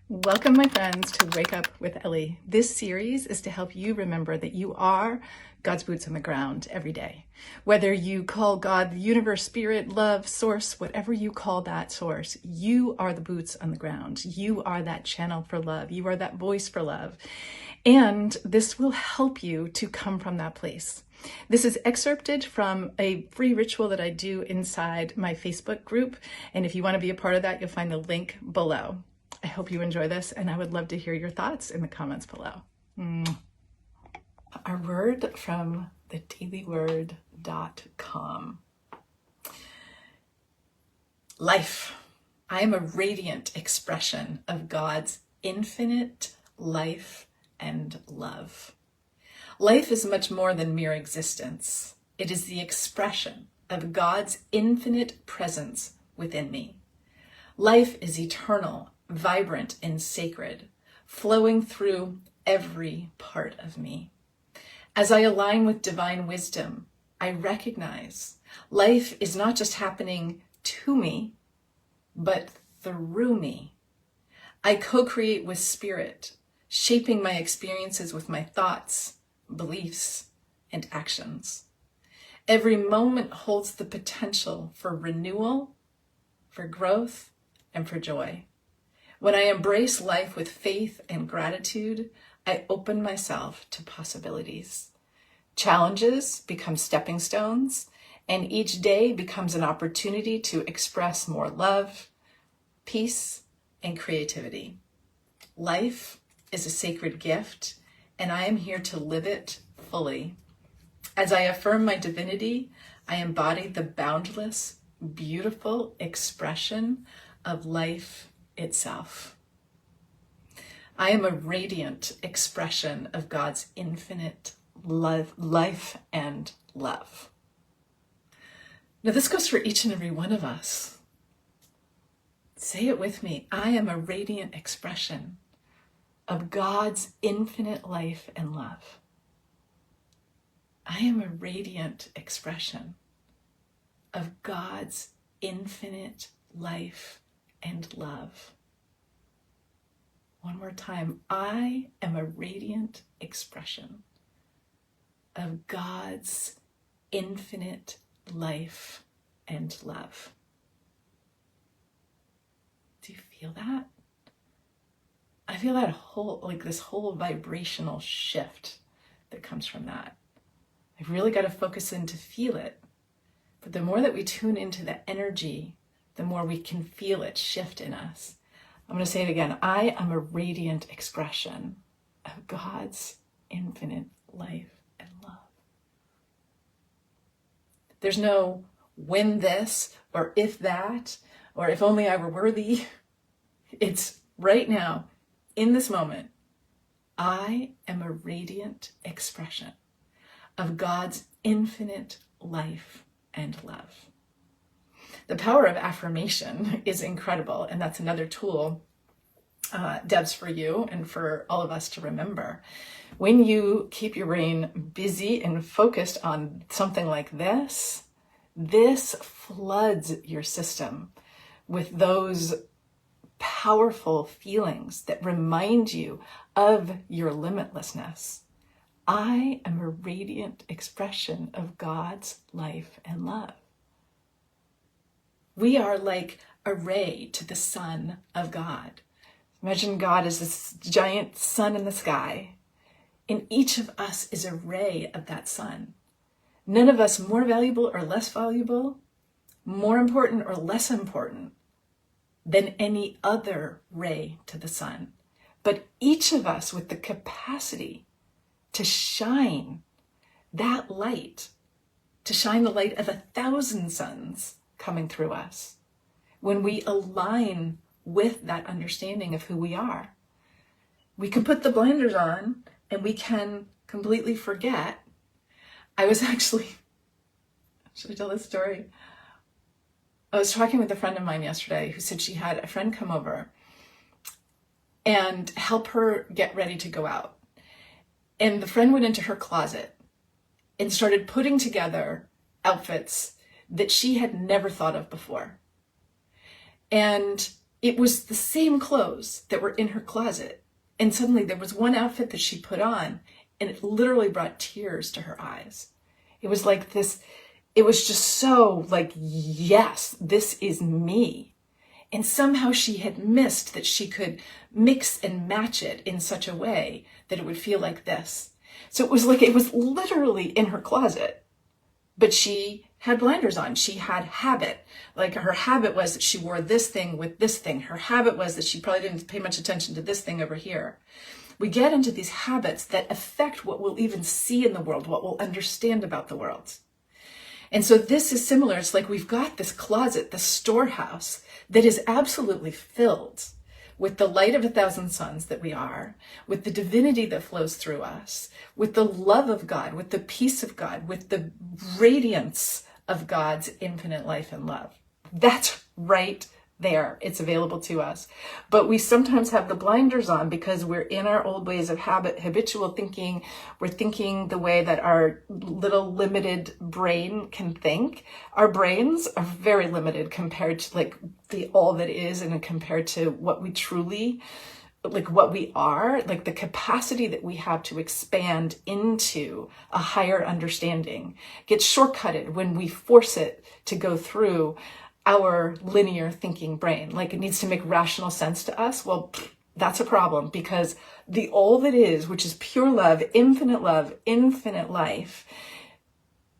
Welcome, my friends, to Wake Up with Ellie. This series is to help you remember that you are God's boots on the ground every day. Whether you call God the universe, spirit, love, source, whatever you call that source, you are the boots on the ground. You are that channel for love. You are that voice for love. And this will help you to come from that place. This is excerpted from a free ritual that I do inside my Facebook group. And if you want to be a part of that, you'll find the link below. I hope you enjoy this, and I would love to hear your thoughts in the comments below. Our word from thedailyword.com. Life. I am a radiant expression of God's infinite life and love. Life is much more than mere existence. It is the expression of God's infinite presence within me. Life is eternal, vibrant and sacred, flowing through every part of me. As I align with divine wisdom, I recognize life is not just happening to me, but through me. I co-create with spirit, shaping my experiences with my thoughts, beliefs, and actions. Every moment holds the potential for renewal, for growth, and for joy. When I embrace life with faith and gratitude, I open myself to possibilities. Challenges become stepping stones, and each day becomes an opportunity to express more love, peace, and creativity. Life is a sacred gift, and I am here to live it fully. As I affirm my divinity, I embody the boundless, beautiful expression of life itself. I am a radiant expression of God's infinite life and love. Now this goes for each and every one of us. Say it with me. I am a radiant expression of God's infinite life and love. I am a radiant expression of God's infinite life and love. One more time. I am a radiant expression of God's infinite life and love. Do you feel that? I feel that this whole vibrational shift that comes from that. I've really got to focus in to feel it. But the more that we tune into the energy, the more we can feel it shift in us. I'm going to say it again. I am a radiant expression of God's infinite life and love. There's no when this or if that or if only I were worthy. It's right now, in this moment. I am a radiant expression of God's infinite life and love. The power of affirmation is incredible, and that's another tool, Debs, for you and for all of us to remember. When you keep your brain busy and focused on something like this floods your system with those powerful feelings that remind you of your limitlessness. I am a radiant expression of God's life and love. We are like a ray to the sun of God. Imagine God as this giant sun in the sky, and each of us is a ray of that sun. None of us more valuable or less valuable, more important or less important than any other ray to the sun. But each of us with the capacity to shine that light, to shine the light of 1,000 suns coming through us. When we align with that understanding of who we are, we can put the blinders on and we can completely forget. I was actually, should I tell this story? I was talking with a friend of mine yesterday who said she had a friend come over and help her get ready to go out. And the friend went into her closet and started putting together outfits that she had never thought of before. And it was the same clothes that were in her closet. And suddenly there was one outfit that she put on, and it literally brought tears to her eyes. It was like this, it was just so like, yes, this is me. And somehow she had missed that she could mix and match it in such a way that it would feel like this. So it was like, it was literally in her closet, but she had blinders on. She had habit. Like her habit was that she wore this thing with this thing. Her habit was that she probably didn't pay much attention to this thing over here. We get into these habits that affect what we'll even see in the world, what we'll understand about the world. And so this is similar. It's like we've got this closet, this storehouse that is absolutely filled with the light of 1,000 suns that we are, with the divinity that flows through us, with the love of God, with the peace of God, with the radiance of God's infinite life and love. That's right there. It's available to us. But we sometimes have the blinders on because we're in our old ways of habitual thinking. We're thinking the way that our little limited brain can think. Our brains are very limited compared to like the all that is, and compared to what we truly, like what we are, like the capacity that we have to expand into a higher understanding gets shortcutted when we force it to go through our linear thinking brain. Like it needs to make rational sense to us. Well, that's a problem, because the all that is, which is pure love, infinite life,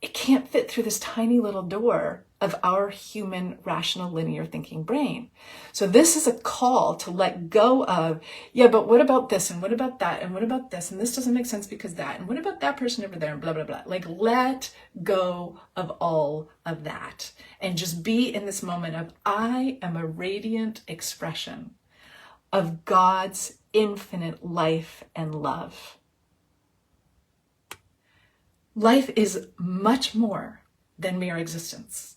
it can't fit through this tiny little door of our human rational linear thinking brain. So this is a call to let go of, yeah, but what about this? And what about that? And what about this? And this doesn't make sense because that. And what about that person over there? And blah, blah, blah. Like let go of all of that and just be in this moment of, I am a radiant expression of God's infinite life and love. Life is much more than mere existence.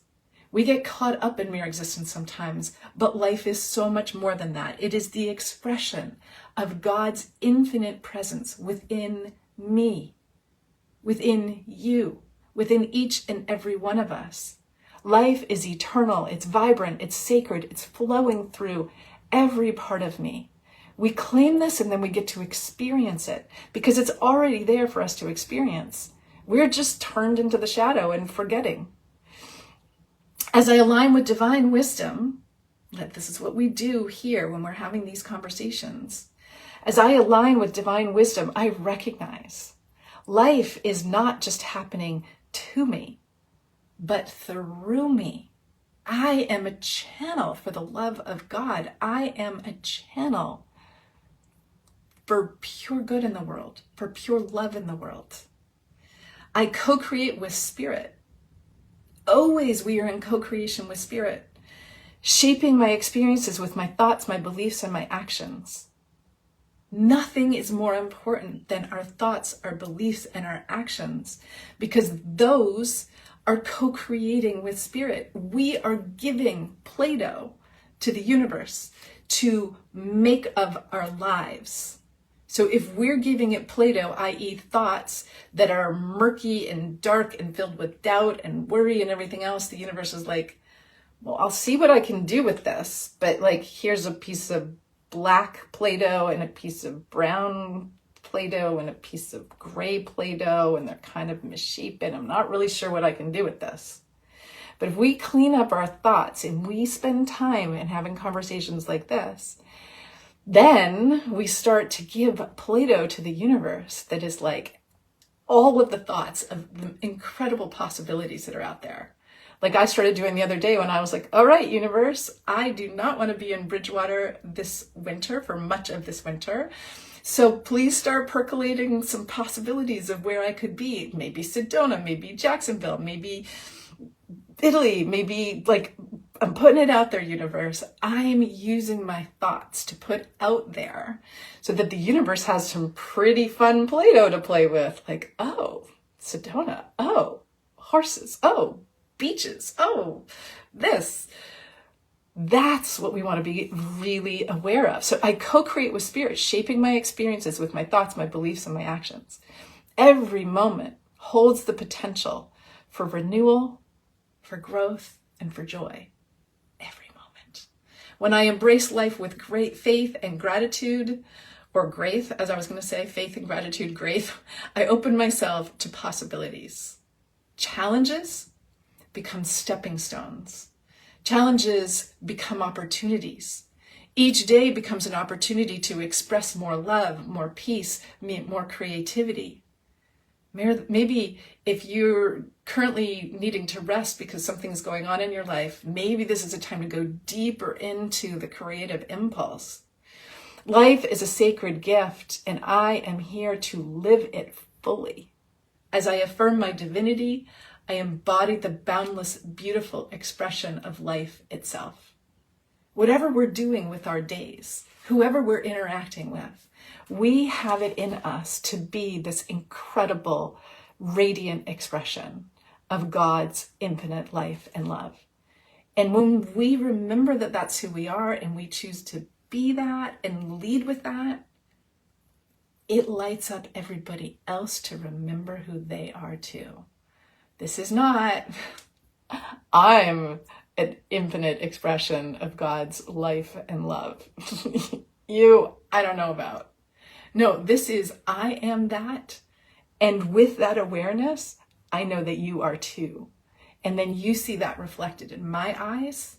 We get caught up in mere existence sometimes, but life is so much more than that. It is the expression of God's infinite presence within me, within you, within each and every one of us. Life is eternal, it's vibrant, it's sacred, it's flowing through every part of me. We claim this and then we get to experience it because it's already there for us to experience. We're just turned into the shadow and forgetting. As I align with divine wisdom, that this is what we do here when we're having these conversations. As I align with divine wisdom, I recognize life is not just happening to me, but through me. I am a channel for the love of God. I am a channel for pure good in the world, for pure love in the world. I co-create with spirit. Always we are in co-creation with spirit, shaping my experiences with my thoughts, my beliefs, and my actions. Nothing is more important than our thoughts, our beliefs, and our actions, because those are co-creating with spirit. We are giving Play-Doh to the universe to make of our lives. So if we're giving it Play-Doh, i.e. thoughts that are murky and dark and filled with doubt and worry and everything else, the universe is like, well, I'll see what I can do with this. But like, here's a piece of black Play-Doh and a piece of brown Play-Doh and a piece of gray Play-Doh, and they're kind of misshapen. I'm not really sure what I can do with this. But if we clean up our thoughts and we spend time in having conversations like this, then we start to give Play-Doh to the universe that is like all of the thoughts of the incredible possibilities that are out there. Like I started doing the other day when I was like, all right, universe, I do not want to be in Bridgewater this winter for much of this winter. So please start percolating some possibilities of where I could be. Maybe Sedona, maybe Jacksonville, maybe Italy, maybe like, I'm putting it out there, universe. I'm using my thoughts to put out there so that the universe has some pretty fun Play-Doh to play with. Like, oh, Sedona. Oh, horses. Oh, beaches. Oh, this. That's what we want to be really aware of. So I co-create with spirit, shaping my experiences with my thoughts, my beliefs, and my actions. Every moment holds the potential for renewal, for growth, and for joy. Every moment. When I embrace life with great faith and gratitude, or grace, as I was going to say, faith and gratitude, grace, I open myself to possibilities. Challenges become stepping stones. Challenges become opportunities. Each day becomes an opportunity to express more love, more peace, more creativity. Maybe if you're currently needing to rest because something's going on in your life, maybe this is a time to go deeper into the creative impulse. Life is a sacred gift, and I am here to live it fully. As I affirm my divinity, I embody the boundless, beautiful expression of life itself. Whatever we're doing with our days, whoever we're interacting with, we have it in us to be this incredible, radiant expression of God's infinite life and love. And when we remember that that's who we are and we choose to be that and lead with that, it lights up everybody else to remember who they are too. This is not, I'm an infinite expression of God's life and love. I don't know about. No, this is, I am that. And with that awareness, I know that you are too. And then you see that reflected in my eyes,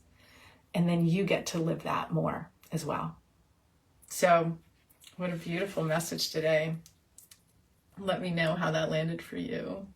and then you get to live that more as well. So, what a beautiful message today. Let me know how that landed for you.